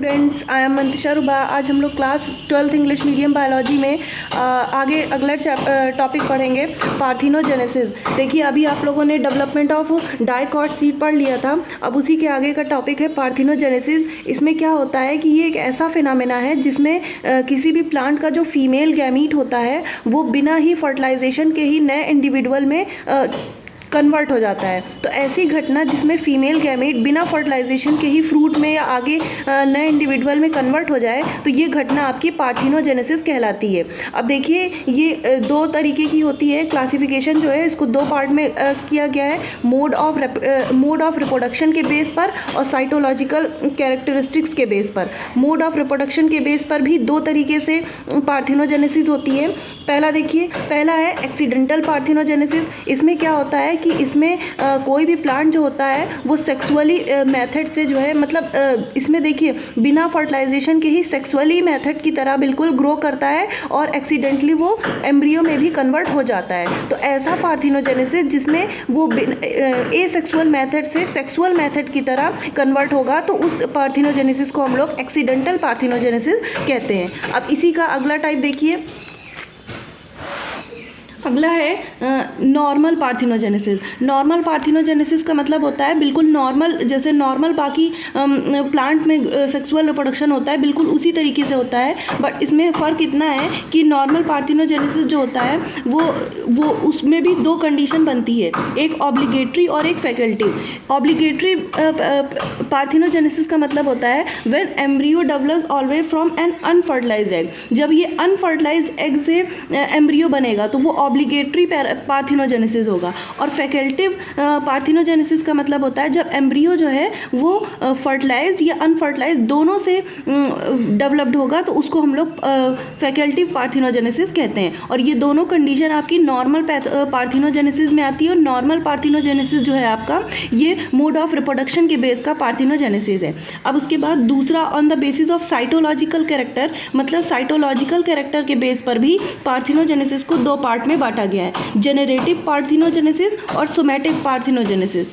Students, I am Mantisha रुबा। आज हम लोग class 12th English medium biology में आगे अगला टॉपिक पढ़ेंगे, पार्थिनोजेनेसिस। देखिए, अभी आप लोगों ने डेवलपमेंट ऑफ डाइकॉट सीड पढ़ लिया था। अब उसी के आगे का टॉपिक है पार्थिनोजेनेसिस। इसमें क्या होता है कि ये एक ऐसा फिनोमेना है जिसमें किसी भी प्लांट का जो फीमेल गैमीट होता है वो बिना ही फर्टिलाइजेशन के ही नए इंडिविजुअल में कन्वर्ट हो जाता है। तो ऐसी घटना जिसमें फीमेल गैमेट बिना फर्टिलाइजेशन के ही फ्रूट में या आगे नए इंडिविजुअल में कन्वर्ट हो जाए, तो ये घटना आपकी पार्थिनोजेनेसिस कहलाती है। अब देखिए, ये दो तरीके की होती है। क्लासिफिकेशन जो है इसको दो पार्ट में किया गया है, मोड ऑफ रिप्रोडक्शन के बेस पर और साइटोलॉजिकल कैरेक्टरिस्टिक्स के बेस पर। मोड ऑफ रिप्रोडक्शन के बेस पर भी दो तरीके से पार्थिनोजेनेसिस होती है। पहला देखिए, पहला है एक्सीडेंटल पार्थिनोजेनेसिस। इसमें क्या होता है कि इसमें कोई भी प्लांट जो होता है वो सेक्सुअली मेथड से जो है, मतलब इसमें देखिए बिना फर्टिलाइजेशन के ही सेक्सुअली मेथड की तरह बिल्कुल ग्रो करता है और एक्सीडेंटली वो एम्ब्रियो में भी कन्वर्ट हो जाता है। तो ऐसा पार्थिनोजेनेसिस जिसमें वो एसेक्सुअल मेथड से सेक्सुअल मेथड की तरह कन्वर्ट होगा, तो उस पार्थिनोजेनेसिस को हम लोग एक्सीडेंटल पार्थिनोजेनेसिस कहते हैं। अब इसी का अगला टाइप देखिए, अगला है नॉर्मल पार्थिनोजेनेसिस। नॉर्मल पार्थिनोजेनेसिस का मतलब होता है बिल्कुल नॉर्मल, जैसे नॉर्मल बाकी प्लांट में सेक्सुअल रिप्रोडक्शन होता है बिल्कुल उसी तरीके से होता है। बट इसमें फ़र्क इतना है कि नॉर्मल पार्थिनोजेनेसिस जो होता है वो उसमें भी दो कंडीशन बनती है, एक ऑब्लिगेटरी और एक फैकल्टिव। ऑब्लिगेटरी पार्थिनोजेनेसिस का मतलब होता है when embryo develops always from an unfertilized egg. जब ये अनफर्टिलाइज्ड एग से एम्ब्रियो बनेगा तो वो ऑब्लिगेटरी पार्थिनोजेनेसिस होगा। और फैकल्टिव पार्थिनोजेनेसिस का मतलब होता है जब एम्ब्रियो जो है वो फर्टिलाइज्ड या अनफर्टिलाइज्ड दोनों से डेवलप्ड होगा, तो उसको हम लोग फैकल्टिव पार्थिनोजेनेसिस कहते हैं। और ये दोनों कंडीशन आपकी नॉर्मल पार्थिनोजेनेसिस में आती है। और नॉर्मल पार्थिनोजेनेसिस जो है आपका, ये मोड ऑफ रिप्रोडक्शन के बेस का पार्थिनोजेनेसिस है। अब उसके बाद दूसरा, on the basis of cytological character, मतलब साइटोलॉजिकल कैरेक्टर के बेस पर भी पार्थिनोजेनेसिस को दो पार्ट में बांटा गया है, जेनरेटिव पार्थिनोजेनेसिस और सोमैटिक पार्थिनोजेनेसिस।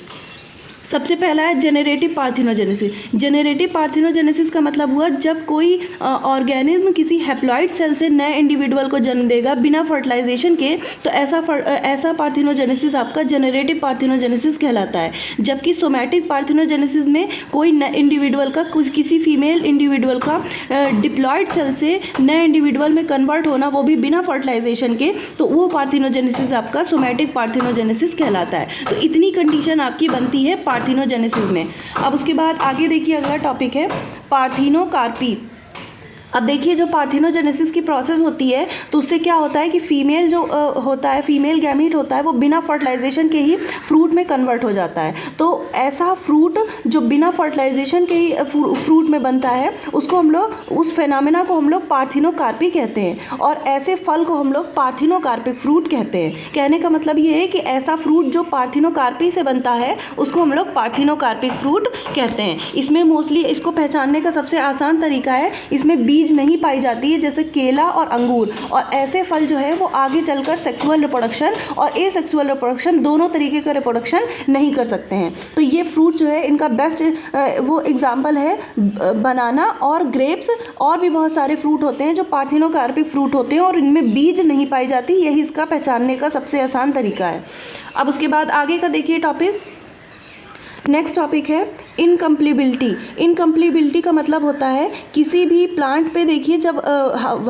सबसे पहला है जेनरेटिव पार्थिनोजेनेसिस। जेनरेटिव पार्थिनोजेनेसिस का मतलब हुआ जब कोई ऑर्गेनिज्म किसी हैप्लॉइड सेल से नए इंडिविजुअल को जन्म देगा बिना फर्टिलाइजेशन के, तो ऐसा पार्थिनोजेनेसिस आपका जेनरेटिव पार्थिनोजेनेसिस कहलाता है। जबकि सोमैटिक पार्थिनोजेनेसिस में कोई इंडिविजुअल का, किसी फीमेल इंडिविजुअल का डिप्लॉइड सेल से नए इंडिविजुअल में कन्वर्ट होना, वो भी बिना फर्टिलाइजेशन के, तो वो पार्थिनोजेनेसिस आपका सोमैटिक पार्थिनोजेनेसिस कहलाता है। तो इतनी कंडीशन आपकी बनती है पार्थिनोजेनेसिस में। अब उसके बाद आगे देखिए, अगला टॉपिक है पार्थिनोकार्पी। अब देखिए, जो पार्थिनोजेनेसिस की प्रोसेस होती है तो उससे क्या होता है कि फीमेल जो होता है, फीमेल गैमीट होता है, वो बिना फर्टिलाइजेशन के ही फ्रूट में कन्वर्ट हो जाता है। तो ऐसा फ्रूट जो बिना फर्टिलाइजेशन के ही फ्रूट में बनता है, उसको हम लोग, उस फेनोमेना को हम लोग पार्थिनोकार्पी कहते हैं। और ऐसे फल को हम लोग पार्थिनोकार्पिक फ्रूट कहते हैं। कहने का मतलब ये है कि ऐसा फ्रूट जो पार्थिनोकार्पी से बनता है उसको हम लोग पार्थिनोकार्पिक फ्रूट कहते हैं। इसमें मोस्टली इसको पहचानने का सबसे आसान तरीका है, इसमें बीज नहीं पाई जाती है, जैसे केला और अंगूर। और ऐसे फल जो है वो आगे चलकर सेक्सुअल रिप्रोडक्शन और एसेक्सुअल रिप्रोडक्शन दोनों तरीके का रिप्रोडक्शन नहीं कर सकते हैं। तो ये फ्रूट जो है, इनका बेस्ट वो एग्जाम्पल है बनाना और ग्रेप्स। और भी बहुत सारे फ्रूट होते हैं जो पार्थिनोकार्पिक फ्रूट होते हैं और इनमें बीज नहीं पाई जाती। यही इसका पहचानने का सबसे आसान तरीका है। अब उसके बाद आगे का देखिए टॉपिक, नेक्स्ट टॉपिक है इनकम्प्लीबिलिटी। इनकम्प्लीबिलिटी का मतलब होता है किसी भी प्लांट पे देखिए, जब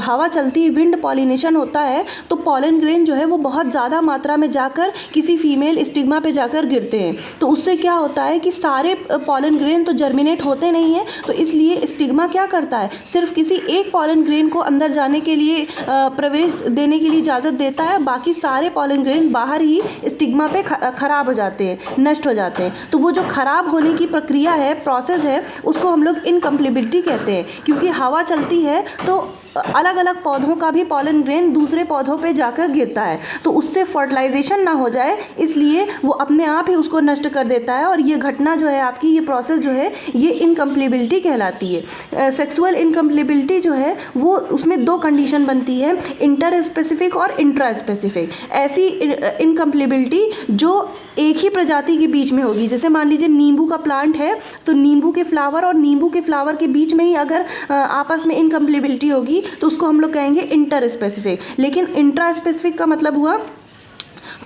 हवा चलती है, विंड पॉलिनेशन होता है, तो पॉलन ग्रेन जो है वो बहुत ज़्यादा मात्रा में जाकर किसी फीमेल स्टिग्मा पे जाकर गिरते हैं। तो उससे क्या होता है कि सारे पॉलन ग्रेन तो जर्मिनेट होते नहीं हैं, तो इसलिए स्टिग्मा क्या करता है, सिर्फ किसी एक पॉलन ग्रेन को अंदर जाने के लिए, प्रवेश देने के लिए इजाज़त देता है। बाकी सारे पॉलन ग्रेन बाहर ही स्टिग्मा पे खराब हो जाते हैं, नष्ट हो जाते हैं। तो वो जो खराब होने की प्रक्रिया है, प्रोसेस है, उसको हम लोग इनकम्प्लीबिलिटी कहते हैं। क्योंकि हवा चलती है तो अलग अलग पौधों का भी पॉलन ग्रेन दूसरे पौधों पे जाकर गिरता है, तो उससे फर्टिलाइजेशन ना हो जाए इसलिए वो अपने आप ही उसको नष्ट कर देता है। और ये घटना जो है आपकी, ये प्रोसेस जो है ये इनकम्प्लेबिलिटी कहलाती है। सेक्सुअल इनकम्प्लेबिलिटी जो है वो उसमें दो कंडीशन बनती है, इंटर स्पेसिफिक और इंट्रा स्पेसिफिक। ऐसी इनकम्प्लेबिलिटी जो एक ही प्रजाति के बीच में होगी, जैसे मान लीजिए नींबू का प्लांट है तो नींबू के फ्लावर और नींबू के फ्लावर के बीच में ही अगर आपस में इनकम्प्लेबिलिटी होगी तो उसको हम लोग कहेंगे इंटर स्पेसिफिक। लेकिन इंट्रा स्पेसिफिक का मतलब हुआ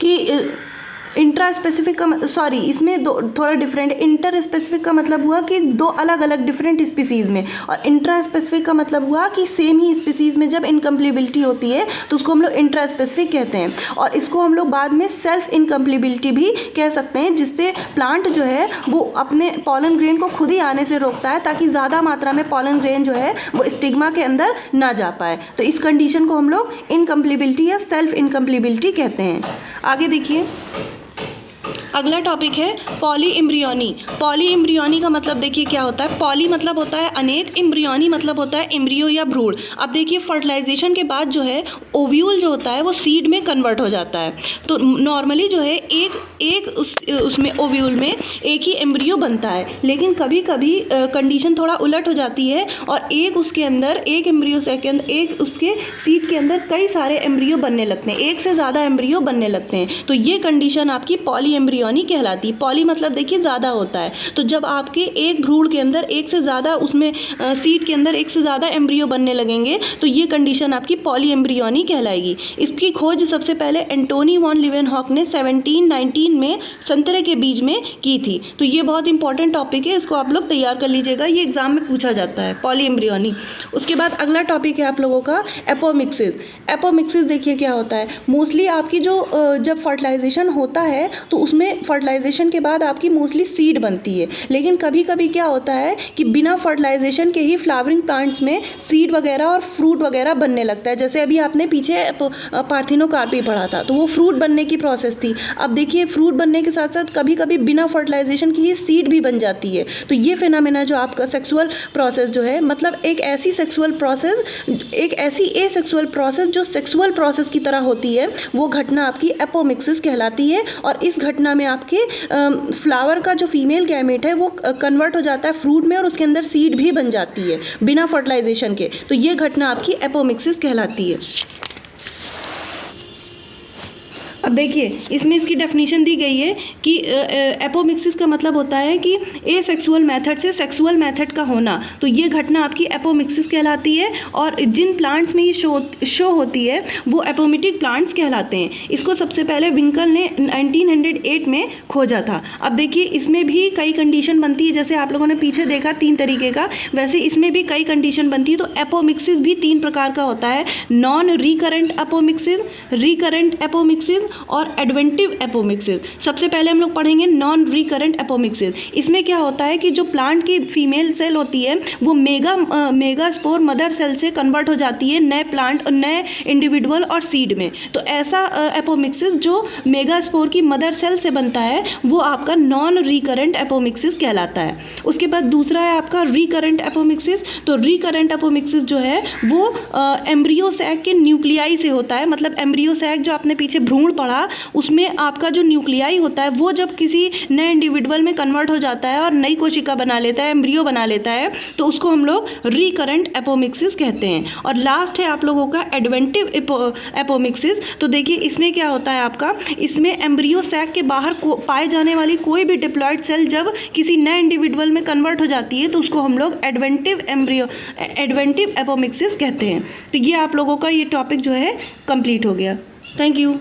कि इंट्रा स्पेसिफिक का सॉरी इसमें दो थोड़ा डिफरेंट है। इंटर स्पेसिफिक का मतलब हुआ कि दो अलग अलग डिफरेंट स्पीसीज़ में, और इंट्रा स्पेसिफिक का मतलब हुआ कि सेम ही स्पीसीज़ में जब इनकम्प्लेबिलिटी होती है तो उसको हम लोग इंट्रा स्पेसिफिक कहते हैं। और इसको हम लोग बाद में सेल्फ इनकम्प्लेबिलिटी भी कह सकते हैं, जिससे प्लांट जो है वो अपने पॉलन ग्रेन को खुद ही आने से रोकता है ताकि ज़्यादा मात्रा में पॉलन ग्रेन जो है वो स्टिग्मा के अंदर ना जा पाए। तो इस कंडीशन को हम लोग इनकम्प्लेबिलिटी या सेल्फ इनकम्प्लेबिलिटी कहते हैं। आगे देखिए, अगला टॉपिक है पॉली एम्ब्रियोनी। पॉली एम्ब्रियोनी का मतलब देखिए क्या होता है। पॉली मतलब होता है अनेक, एम्ब्रियोनी मतलब होता है एम्ब्रियो या भ्रूण। अब देखिए फर्टिलाइजेशन के बाद जो है ओव्यूल जो होता है वो सीड में कन्वर्ट हो जाता है। तो नॉर्मली जो है एक उसमें ओव्यूल में एक ही एम्ब्रियो बनता है, लेकिन कभी कभी कंडीशन थोड़ा उलट हो जाती है और एक उसके अंदर एक एम्ब्रियो के अंदर एक उसके सीड के अंदर कई सारे एम्ब्रियो बनने लगते हैं, एक से ज़्यादा एम्ब्रियो बनने लगते हैं। तो ये कंडीशन आपकी पॉली एम्ब्रियोनी कहलाती है। पॉली मतलब देखिए ज़्यादा होता है, तो जब आपके एक भ्रूण के अंदर एक से ज़्यादा उसमें सीड के अंदर एक से ज़्यादा एम्ब्रियो बनने लगेंगे तो ये कंडीशन आपकी पॉली एम्ब्रियोनी कहलाएगी। इसकी खोज सबसे पहले एंटोनी वॉन लीवेनहॉक ने 1719 में संतरे के बीज में की थी। तो ये बहुत इंपॉर्टेंट टॉपिक है, इसको आप लोग तैयार कर लीजिएगा, ये एग्जाम में पूछा जाता है पॉली एम्ब्रियोनी। उसके बाद अगला टॉपिक है आप लोगों का एपोमिक्सिस। एपोमिक्सिस देखिए क्या होता है। मोस्टली आपकी जो जब फर्टिलाइजेशन होता है तो उसमें फर्टिलाइजेशन के बाद आपकी मोस्टली सीड बनती है, लेकिन कभी कभी क्या होता है कि बिना फर्टिलाइजेशन के ही फ्लावरिंग प्लांट्स में सीड वगैरह और फ्रूट वगैरह बनने लगता है। जैसे अभी आपने पीछे पार्थिनोकार्पी पढ़ा था तो वो फ्रूट बनने की प्रोसेस थी। अब देखिए फ्रूट बनने के साथ साथ कभी कभी बिना फर्टिलाइजेशन की ही सीड भी बन जाती है। तो ये फिनोमेना जो आपका सेक्सुअल प्रोसेस जो है, मतलब एक ऐसी सेक्सुअल प्रोसेस, एक ऐसी एसेक्सुअल प्रोसेस जो सेक्सुअल प्रोसेस की तरह होती है, वो घटना आपकी एपोमिक्सिस कहलाती है। और इस घटना में आपके फ्लावर का जो फीमेल गैमेट है वो कन्वर्ट हो जाता है फ्रूट में और उसके अंदर सीड भी बन जाती है बिना फर्टिलाइजेशन के। तो ये घटना आपकी एपोमिक्सिस कहलाती है। अब देखिए इसमें इसकी डेफिनेशन दी गई है कि एपोमिक्सिस का मतलब होता है कि एसेक्सुअल मेथड से सेक्सुअल मेथड का होना। तो ये घटना आपकी एपोमिक्सिस कहलाती है और जिन प्लांट्स में ये शो होती है वो एपोमिटिक प्लांट्स कहलाते हैं। इसको सबसे पहले विंकल ने 1908 में खोजा था। अब देखिए इसमें भी कई कंडीशन बनती है, जैसे आप लोगों ने पीछे देखा 3 तरीके का, वैसे इसमें भी कई कंडीशन बनती है। तो एपोमिक्सिस भी 3 प्रकार का होता है, non recurrent apomixis, recurrent apomixis और एडवेंटिव एपोमिक्सिस। सबसे पहले हम लोग पढ़ेंगे नॉन रिकरेंट एपोमिक्सिस। इसमें क्या होता है कि जो प्लांट की फीमेल सेल होती है वो मेगा स्पोर मदर सेल से कन्वर्ट हो जाती है नए प्लांट और नए इंडिविजुअल और सीड में। तो ऐसा एपोमिक्सिस जो मेगा स्पोर की मदर सेल से बनता है वो आपका नॉन रिकरेंट एपोमिक्सिस कहलाता है। उसके बाद दूसरा है आपका रिकरेंट एपोमिक्सिस। तो रिकरेंट एपोमिक्सिस जो है वो एम्ब्रियो सैक के न्यूक्लियाई से होता है। मतलब एम्ब्रियो सैक जो आपने पीछे भ्रूण पढ़ा उसमें आपका जो न्यूक्लियाई होता है वो जब किसी नए इंडिविजुअल में कन्वर्ट हो जाता है और नई कोशिका बना लेता है, एम्ब्रियो बना लेता है, तो उसको हम लोग रिकरेंट एपोमिक्सिस कहते हैं। और लास्ट है आप लोगों का एडवेंटिव एपोमिक्सिस। तो देखिए इसमें क्या होता है आपका, इसमें एम्ब्रियो सैक के बाहर पाए जाने वाली कोई भी डिप्लॉयड सेल जब किसी नए इंडिविजुअल में कन्वर्ट हो जाती है तो उसको हम लोग एडवेंटिव एपोमिक्सिस कहते हैं। तो ये आप लोगों का ये टॉपिक जो है कंप्लीट हो गया। Thank you.